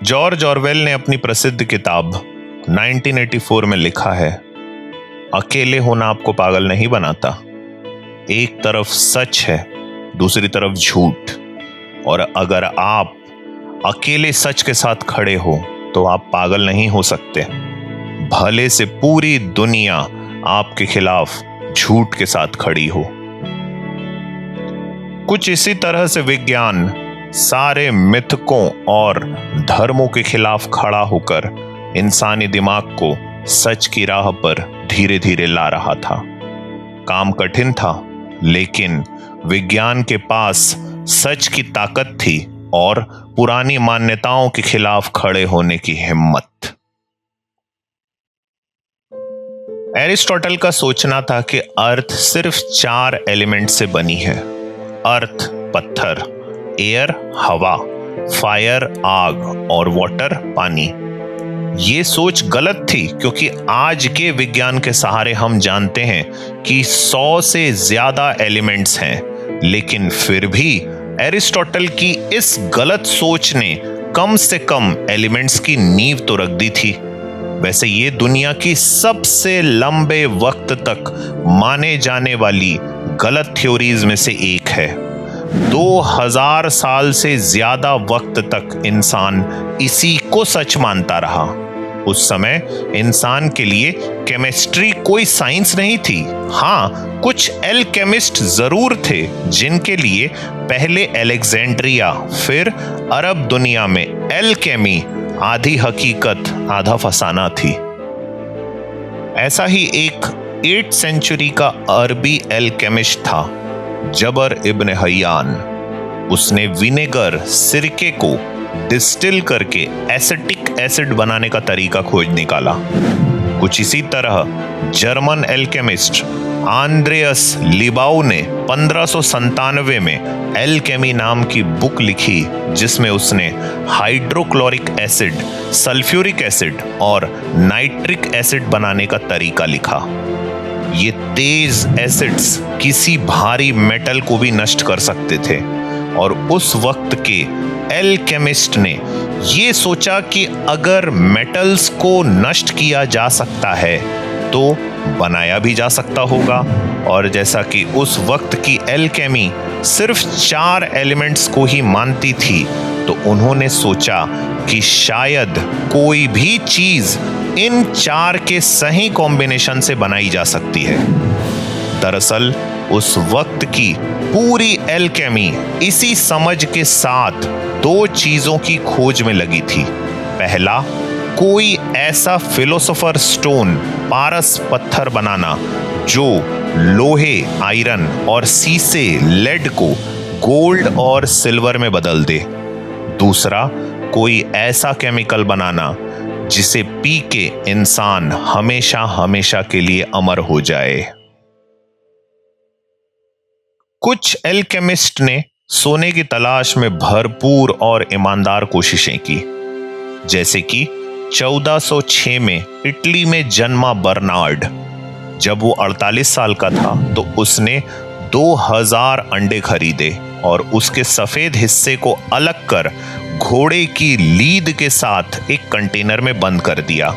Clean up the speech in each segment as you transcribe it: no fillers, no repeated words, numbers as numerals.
George Orwell ने अपनी प्रसिद्ध किताब 1984 में लिखा है, अकेले होना आपको पागल नहीं बनाता। एक तरफ सच है, दूसरी तरफ झूठ, और अगर आप अकेले सच के साथ खड़े हो तो आप पागल नहीं हो सकते। भले से पूरी दुनिया आपके खिलाफ झूठ के साथ खड़ी हो। कुछ इसी तरह से विज्ञान सारे मिथकों और धर्मों के खिलाफ खड़ा होकर इंसानी दिमाग को सच की राह पर धीरे धीरे ला रहा था। काम कठिन था, लेकिन विज्ञान के पास सच की ताकत थी और पुरानी मान्यताओं के खिलाफ खड़े होने की हिम्मत। एरिस्टोटल का सोचना था कि अर्थ सिर्फ 4 एलिमेंट से बनी है। अर्थ पत्थर, एयर हवा, फायर आग और वाटर पानी। ये सोच गलत थी, क्योंकि आज के विज्ञान के सहारे हम जानते हैं कि 100 से ज्यादा एलिमेंट्स हैं, लेकिन फिर भी एरिस्टोटल की इस गलत सोच ने कम से कम एलिमेंट्स की नींव तो रख दी थी। वैसे ये दुनिया की सबसे लंबे वक्त तक माने जाने वाली गलत थ्योरीज में से एक है। 2000 साल से ज्यादा वक्त तक इंसान इसी को सच मानता रहा। उस समय इंसान के लिए केमिस्ट्री कोई साइंस नहीं थी। हाँ, कुछ एल्केमिस्ट जरूर थे, जिनके लिए पहले अलेक्जेंड्रिया फिर अरब दुनिया में एल्केमी आधी हकीकत आधा फसाना थी। ऐसा ही एक 8th सेंचुरी का अरबी एल्केमिस्ट था, जबर इब्न हय्यान। उसने विनेगर सिरके को डिस्टिल करके एसिटिक एसिड बनाने का तरीका खोज निकाला। कुछ इसी तरह जर्मन एल्केमिस्ट आंद्रेयस लिबाउ ने 1597 में एल्केमी नाम की बुक लिखी, जिसमें उसने हाइड्रोक्लोरिक एसिड, सल्फ्यूरिक एसिड और नाइट्रिक एसिड बनाने का तरीका लिखा। ये तेज एसिड्स किसी भारी मेटल को भी नष्ट कर सकते थे, और उस वक्त के एल्केमिस्ट ने ये सोचा कि अगर मेटल्स को नष्ट किया जा सकता है तो बनाया भी जा सकता होगा। और जैसा कि उस वक्त की एल्केमी सिर्फ 4 एलिमेंट्स को ही मानती थी, तो उन्होंने सोचा कि शायद कोई भी चीज इन 4 के सही कॉम्बिनेशन से बनाई जा सकती है। दरअसल उस वक्त की पूरी एल्केमी इसी समझ के साथ 2 चीजों की खोज में लगी थी। पहला, कोई ऐसा फिलोसोफर स्टोन, पारस पत्थर बनाना जो लोहे, आयरन और सीसे, लेड को गोल्ड और सिल्वर में बदल दे। दूसरा, कोई ऐसा केमिकल बनाना जिसे पी के इंसान हमेशा हमेशा के लिए अमर हो जाए। कुछ एल्केमिस्ट ने सोने की तलाश में भरपूर और ईमानदार कोशिशें की, जैसे कि 1406 में इटली में जन्मा बर्नार्ड। जब वो 48 साल का था तो उसने 2000 अंडे खरीदे और उसके सफेद हिस्से को अलग कर घोड़े की लीद के साथ एक कंटेनर में बंद कर दिया।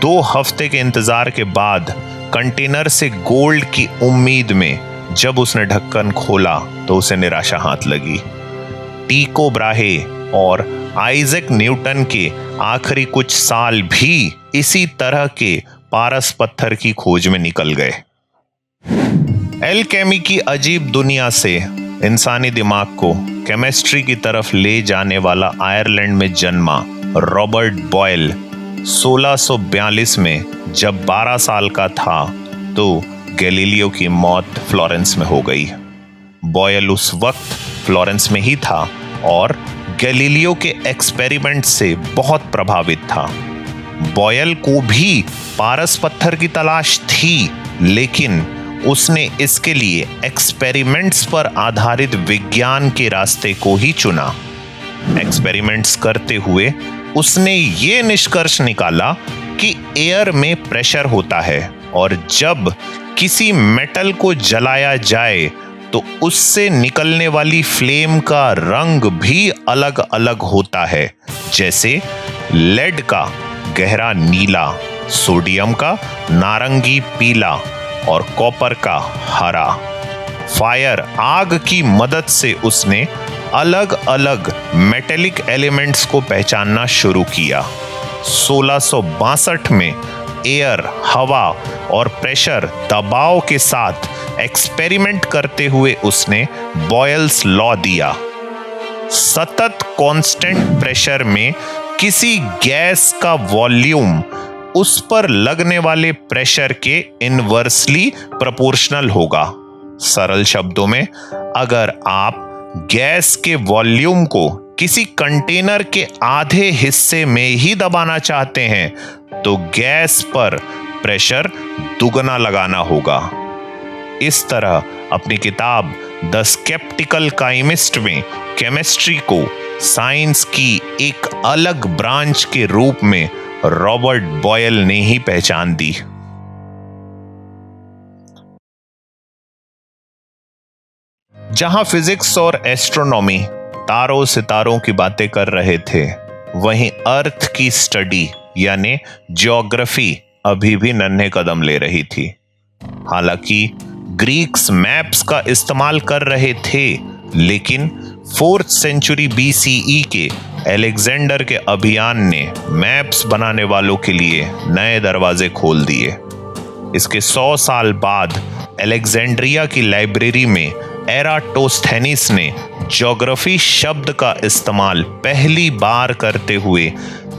2 हफ्ते के इंतजार के बाद कंटेनर से गोल्ड की उम्मीद में जब उसने ढक्कन खोला तो उसे निराशा हाथ लगी। टीको ब्राहे और आइजैक न्यूटन के आखिरी कुछ साल भी इसी तरह के पारस पत्थर की खोज में निकल गए। एल्केमी की अजीब दुनिया से इंसानी दिमाग को केमिस्ट्री की तरफ ले जाने वाला आयरलैंड में जन्मा रॉबर्ट बॉयल 1642 में जब 12 साल का था तो गैलीलियो की मौत फ्लोरेंस में हो गई। बॉयल उस वक्त फ्लोरेंस में ही था और गैलीलियो के एक्सपेरिमेंट से बहुत प्रभावित था। बॉयल को भी पारस पत्थर की तलाश थी, लेकिन उसने इसके लिए एक्सपेरिमेंट्स पर आधारित विज्ञान के रास्ते को ही चुना। एक्सपेरिमेंट्स करते हुए उसने ये निष्कर्ष निकाला कि एयर में प्रेशर होता है और जब किसी मेटल को जलाया जाए तो उससे निकलने वाली फ्लेम का रंग भी अलग अलग होता है, जैसे लेड का गहरा नीला, सोडियम का नारंगी पीला और कॉपर का हरा। फायर आग की मदद से उसने अलग अलग मेटेलिक एलिमेंट्स को पहचानना शुरू किया। 1662 में एयर, हवा और प्रेशर दबाव के साथ एक्सपेरिमेंट करते हुए उसने बॉयल्स लॉ दिया। सतत कांस्टेंट प्रेशर में किसी गैस का वॉल्यूम उस पर लगने वाले प्रेशर के इनवर्सली प्रोपोर्शनल होगा। सरल शब्दों में, अगर आप गैस के वॉल्यूम को किसी कंटेनर के आधे हिस्से में ही दबाना चाहते हैं तो गैस पर प्रेशर दुगना लगाना होगा। इस तरह अपनी किताब द स्केप्टिकल काइमिस्ट में केमिस्ट्री को साइंस की एक अलग ब्रांच के रूप में रॉबर्ट बॉयल ने ही पहचान दी। जहां फिजिक्स और एस्ट्रोनॉमी तारों सितारों की बातें कर रहे थे, वहीं अर्थ की स्टडी यानी ज्योग्राफी अभी भी नन्हे कदम ले रही थी। हालांकि ग्रीक्स मैप्स का इस्तेमाल कर रहे थे, लेकिन 4th सेंचुरी BCE के अलेक्जेंडर के अभियान ने मैप्स बनाने वालों के लिए नए दरवाजे खोल दिए। इसके 100 साल बाद अलेक्जेंड्रिया की लाइब्रेरी में एराटोस्थेनिस ने ज्योग्राफी शब्द का इस्तेमाल पहली बार करते हुए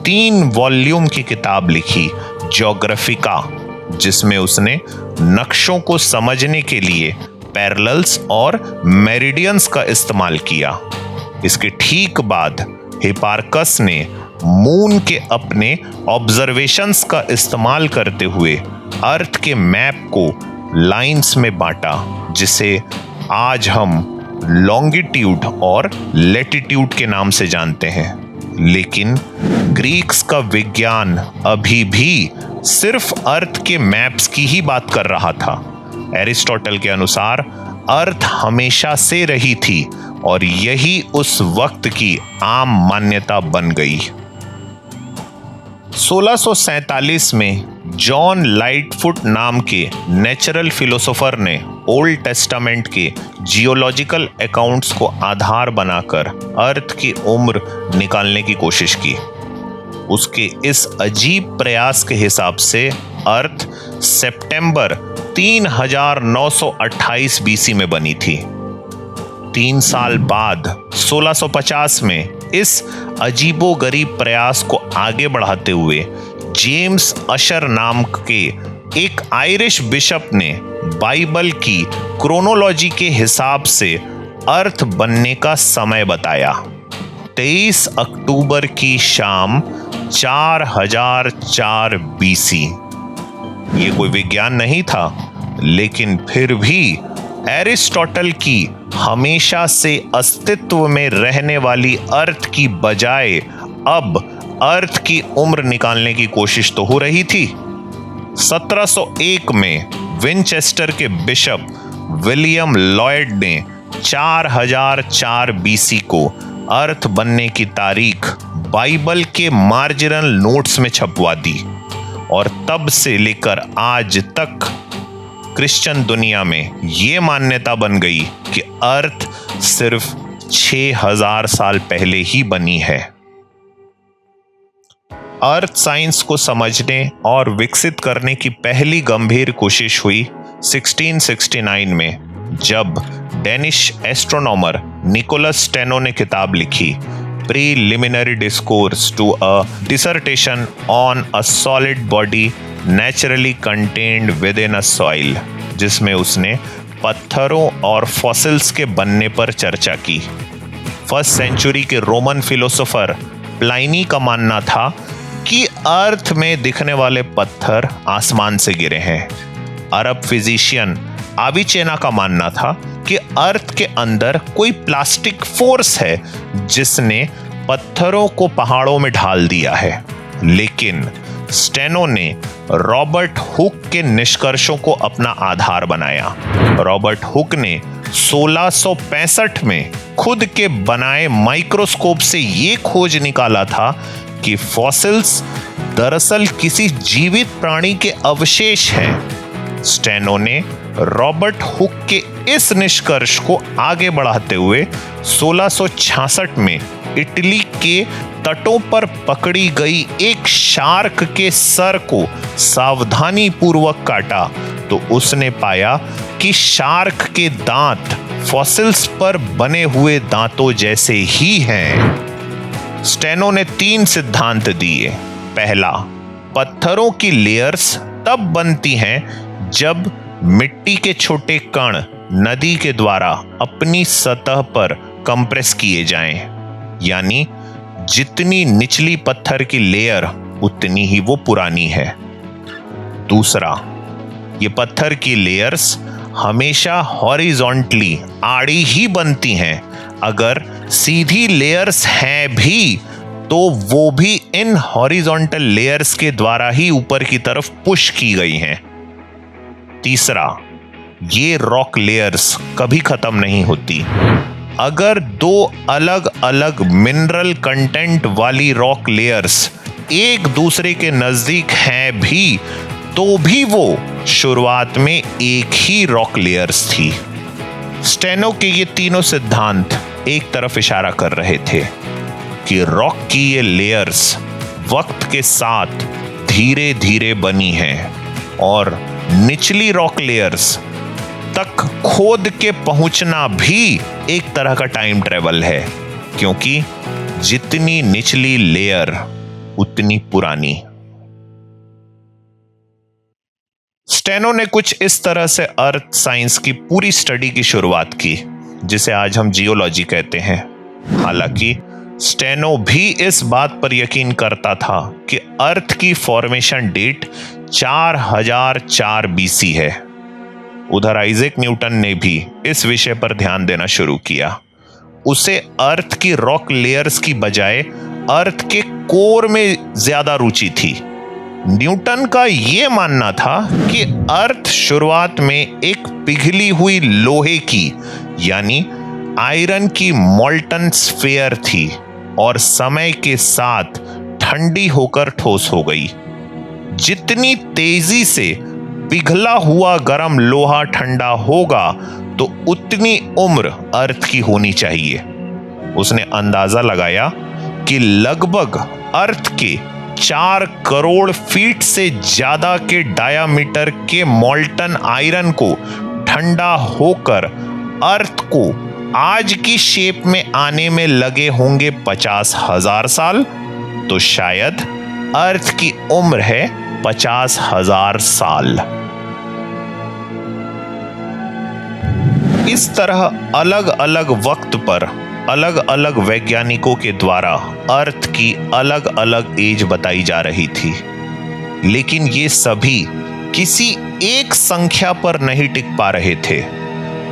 3 वॉल्यूम की किताब लिखी, ज्योग्राफिका, जिसमें उसने नक्शों को समझने के लिए पैरेलल्स और मेरिडियंस का इस्तेमाल किया। इसके ठीक बाद हिपार्कस ने मून के अपने ऑब्जर्वेशंस का इस्तेमाल करते हुए अर्थ के मैप को लाइंस में बांटा, जिसे आज हम लॉन्गिट्यूड और लैटिट्यूड के नाम से जानते हैं। लेकिन ग्रीक्स का विज्ञान अभी भी सिर्फ अर्थ के मैप्स की ही बात कर रहा था। एरिस्टोटल के अनुसार अर्थ हमेशा से रही थी और यही उस वक्त की आम मान्यता बन गई। 1647 में जॉन लाइटफुट नाम के नेचुरल फिलोसोफर ने ओल्ड टेस्टामेंट के जियोलॉजिकल अकाउंट्स को आधार बनाकर अर्थ की उम्र निकालने की कोशिश की। उसके इस अजीब प्रयास के हिसाब से अर्थ सितंबर 3928 BC में बनी थी। 3 साल बाद 1650 में इस अजीबोगरीब प्रयास को आगे बढ़ाते हुए जेम्स अशर नाम के एक आयरिश बिशप ने बाइबल की क्रोनोलॉजी के हिसाब से अर्थ बनने का समय बताया। 23 अक्टूबर की शाम 4004 BC। ये कोई विज्ञान नहीं था, लेकिन फिर भी एरिस्टोटल की हमेशा से अस्तित्व में रहने वाली अर्थ की बजाय अब अर्थ की उम्र निकालने की कोशिश तो हो रही थी। 1701 में विनचेस्टर के बिशप विलियम लॉयड ने 4004 BC को अर्थ बनने की तारीख बाइबल के मार्जिनल नोट्स में छपवा दी, और तब से लेकर आज तक क्रिश्चियन दुनिया में ये मान्यता बन गई कि अर्थ सिर्फ 6000 साल पहले ही बनी है। अर्थ साइंस को समझने और विकसित करने की पहली गंभीर कोशिश हुई 1669 में, जब डेनिश एस्ट्रोनॉमर निकोलस स्टेनो ने किताब लिखी preliminary discourse to a dissertation on a solid body naturally contained within a soil, जिसमें उसने पत्थरों और फॉसिल्स के बनने पर चर्चा की। 1st सेंचुरी के रोमन फिलोसोफर प्लाइनी का मानना था कि अर्थ में दिखने वाले पत्थर आसमान से गिरे हैं। अरब फिजिशियन आविचेना का मानना था कि अर्थ के अंदर कोई प्लास्टिक फोर्स है जिसने पत्थरों को पहाड़ों में ढाल दिया है। लेकिन स्टेनो ने रॉबर्ट हुक के निष्कर्षों को अपना आधार बनाया। रॉबर्ट हुक ने 1665 में खुद के बनाए माइक्रोस्कोप से ये खोज निकाला था कि फॉसिल्स दरअसल किसी जीवित प्राणी के अवशेष हैं। स्टेनो ने रॉबर्ट हुक के इस निष्कर्ष को आगे बढ़ाते हुए 1666 में इटली के तटों पर पकड़ी गई एक शार्क के सर को सावधानी पूर्वक काटा तो उसने पाया कि शार्क के दांत फॉसिल्स पर बने हुए दांतों जैसे ही हैं। स्टेनो ने 3 सिद्धांत दिए। पहला, पत्थरों की लेयर्स तब बनती हैं जब मिट्टी के छोटे कण नदी के द्वारा अपनी सतह पर कंप्रेस किए जाएं, यानी जितनी निचली पत्थर की लेयर उतनी ही वो पुरानी है। दूसरा, ये पत्थर की लेयर्स हमेशा हॉरिजॉन्टली आड़ी ही बनती हैं। अगर सीधी लेयर्स हैं भी तो वो भी इन हॉरिजॉन्टल लेयर्स के द्वारा ही ऊपर की तरफ पुश की गई हैं। तीसरा, ये रॉक लेयर्स कभी खत्म नहीं होती। अगर 2 अलग अलग मिनरल कंटेंट वाली रॉक लेयर्स एक दूसरे के नजदीक हैं भी तो भी वो शुरुआत में एक ही रॉक लेयर्स थी। स्टेनो के ये तीनों सिद्धांत एक तरफ इशारा कर रहे थे कि रॉक की ये लेयर्स वक्त के साथ धीरे धीरे बनी हैं और निचली रॉक लेयर्स तक खोद के पहुंचना भी एक तरह का टाइम ट्रेवल है, क्योंकि जितनी निचली लेयर उतनी पुरानी। स्टेनो ने कुछ इस तरह से अर्थ साइंस की पूरी स्टडी की शुरुआत की जिसे आज हम जियोलॉजी कहते हैं। हालांकि स्टेनो भी इस बात पर यकीन करता था कि अर्थ की फॉर्मेशन डेट 4004 बीसी है। उधर आइजैक न्यूटन ने भी इस विषय पर ध्यान देना शुरू किया। उसे अर्थ की रॉक लेयर्स की बजाय अर्थ के कोर में ज्यादा रुचि थी। न्यूटन का यह मानना था कि अर्थ शुरुआत में एक पिघली हुई लोहे की यानी आयरन की मोल्टन स्फीयर थी और समय के साथ ठंडी होकर ठोस हो गई। जितनी तेजी से पिघला हुआ गर्म लोहा ठंडा होगा तो उतनी उम्र अर्थ की होनी चाहिए। उसने अंदाजा लगाया कि लगभग अर्थ के 4 करोड़ फीट से ज्यादा के डायामीटर के मोल्टन आयरन को ठंडा होकर अर्थ को आज की शेप में आने में लगे होंगे 50,000 साल। तो शायद अर्थ की उम्र है 50,000 साल। इस तरह अलग अलग वक्त पर अलग अलग वैज्ञानिकों के द्वारा अर्थ की अलग अलग एज बताई जा रही थी, लेकिन ये सभी किसी एक संख्या पर नहीं टिक पा रहे थे।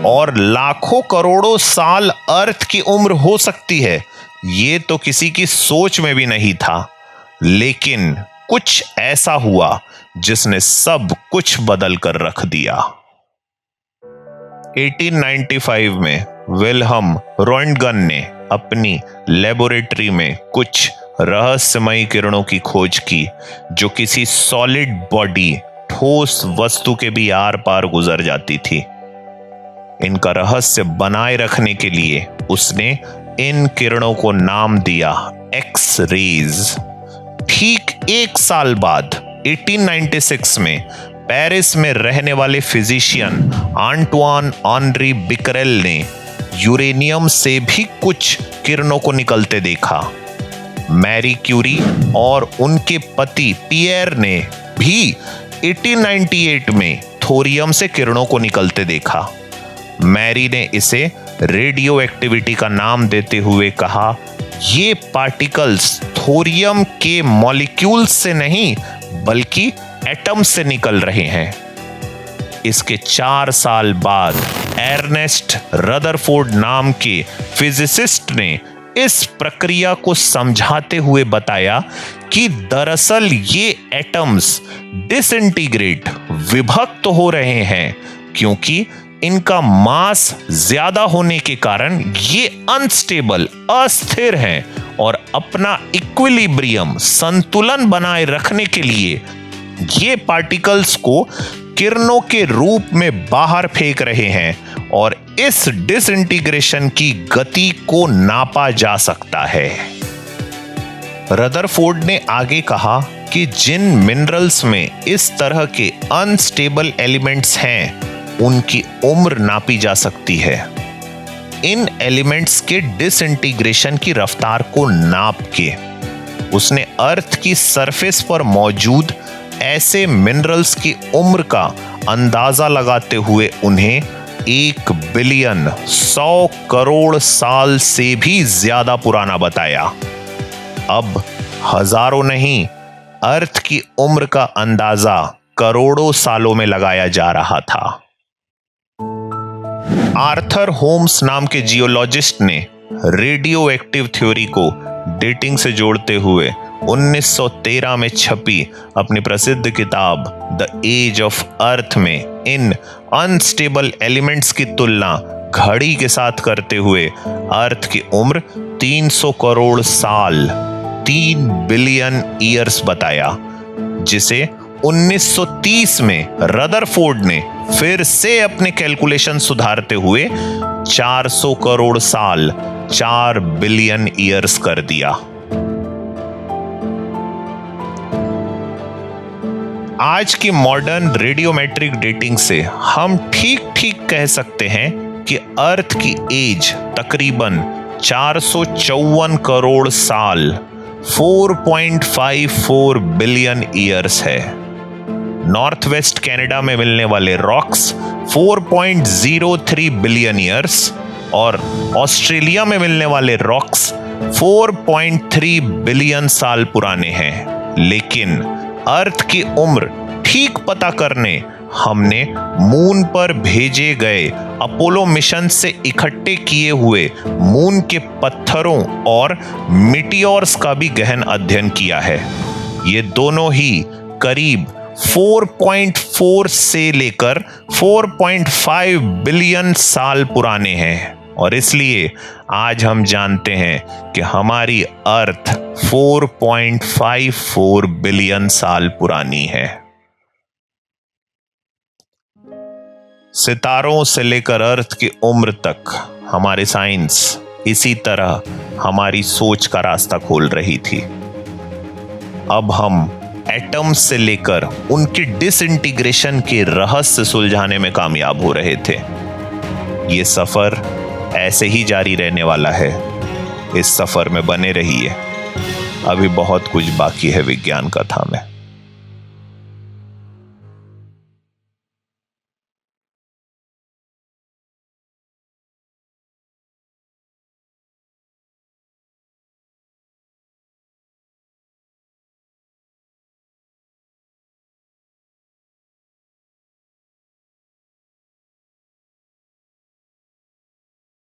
और लाखों करोड़ों साल अर्थ की उम्र हो सकती है, ये तो किसी की सोच में भी नहीं था। लेकिन कुछ ऐसा हुआ जिसने सब कुछ बदल कर रख दिया। 1895 में विल्हम रोएंटगन ने अपनी लेबोरेटरी में कुछ रहस्यमयी किरणों की खोज की जो किसी सॉलिड बॉडी ठोस वस्तु के भी आर पार गुजर जाती थी। इनका रहस्य बनाए रखने के लिए उसने इन किरणों को नाम दिया एक्स रेज। ठीक 1 साल बाद 1896 में पेरिस में रहने वाले फिजिशियन आंटवान ऑनरी बिकरेल ने यूरेनियम से भी कुछ किरणों को निकलते देखा। मैरी क्यूरी और उनके पति पियर ने भी 1898 में थोरियम से किरणों को निकलते देखा। मैरी ने इसे रेडियो एक्टिविटी का नाम देते हुए कहा, ये पार्टिकल्स थोरियम के मॉलिक्यूल्स से नहीं बल्कि एटम से निकल रहे हैं। इसके 4 साल बाद एर्नेस्ट रदरफोर्ड नाम के फिजिसिस्ट ने इस प्रक्रिया को समझाते हुए बताया कि दरअसल ये एटम्स डिसइंटीग्रेट विभक्त हो रहे हैं क्योंकि इनका मास ज्यादा होने के कारण ये अनस्टेबल, अस्थिर हैं और अपना इक्विलिब्रियम, संतुलन बनाए रखने के लिए ये पार्टिकल्स को किरणों के रूप में बाहर फेंक रहे हैं और इस डिसइंटीग्रेशन की गति को नापा जा सकता है। रदरफोर्ड ने आगे कहा कि जिन मिनरल्स में इस तरह के अनस्टेबल एलिमेंट्स हैं, उनकी उम्र नापी जा सकती है। इन एलिमेंट्स के डिसइंटीग्रेशन की रफ्तार को नाप के उसने अर्थ की सरफेस पर मौजूद ऐसे मिनरल्स की उम्र का अंदाजा लगाते हुए उन्हें 1 बिलियन 100 करोड़ साल से भी ज्यादा पुराना बताया। अब हजारों नहीं, अर्थ की उम्र का अंदाजा करोड़ों सालों में लगाया जा रहा था। आर्थर होम्स नाम के जियोलॉजिस्ट ने रेडियो एक्टिव थ्योरी को डेटिंग से जोड़ते हुए 1913 में छपी अपनी प्रसिद्ध किताब द एज ऑफ अर्थ में इन अनस्टेबल एलिमेंट्स की तुलना घड़ी के साथ करते हुए अर्थ की उम्र 300 करोड़ साल, 3 बिलियन ईयर्स बताया, जिसे 1930 में रदरफोर्ड ने फिर से अपने कैलकुलेशन सुधारते हुए 400 करोड़ साल, 4 बिलियन ईयर्स कर दिया। आज की मॉडर्न रेडियोमेट्रिक डेटिंग से हम ठीक ठीक कह सकते हैं कि अर्थ की एज तकरीबन 454 करोड़ साल, 4.54 बिलियन ईयर्स है। नॉर्थ वेस्ट कनाडा में मिलने वाले रॉक्स 4.03 बिलियन ईयर्स और ऑस्ट्रेलिया में मिलने वाले रॉक्स 4.3 बिलियन साल पुराने हैं। लेकिन अर्थ की उम्र ठीक पता करने हमने मून पर भेजे गए अपोलो मिशन से इकट्ठे किए हुए मून के पत्थरों और मिटियोर्स का भी गहन अध्ययन किया है। ये दोनों ही करीब 4.4 से लेकर 4.5 बिलियन साल पुराने हैं और इसलिए आज हम जानते हैं कि हमारी अर्थ 4.54 बिलियन साल पुरानी है। सितारों से लेकर अर्थ की उम्र तक हमारी साइंस इसी तरह हमारी सोच का रास्ता खोल रही थी। अब हम एटम्स से लेकर उनकी डिसइंटीग्रेशन के रहस्य सुलझाने में कामयाब हो रहे थे। ये सफर ऐसे ही जारी रहने वाला है। इस सफर में बने रहिए। अभी बहुत कुछ बाकी है विज्ञान कथा में।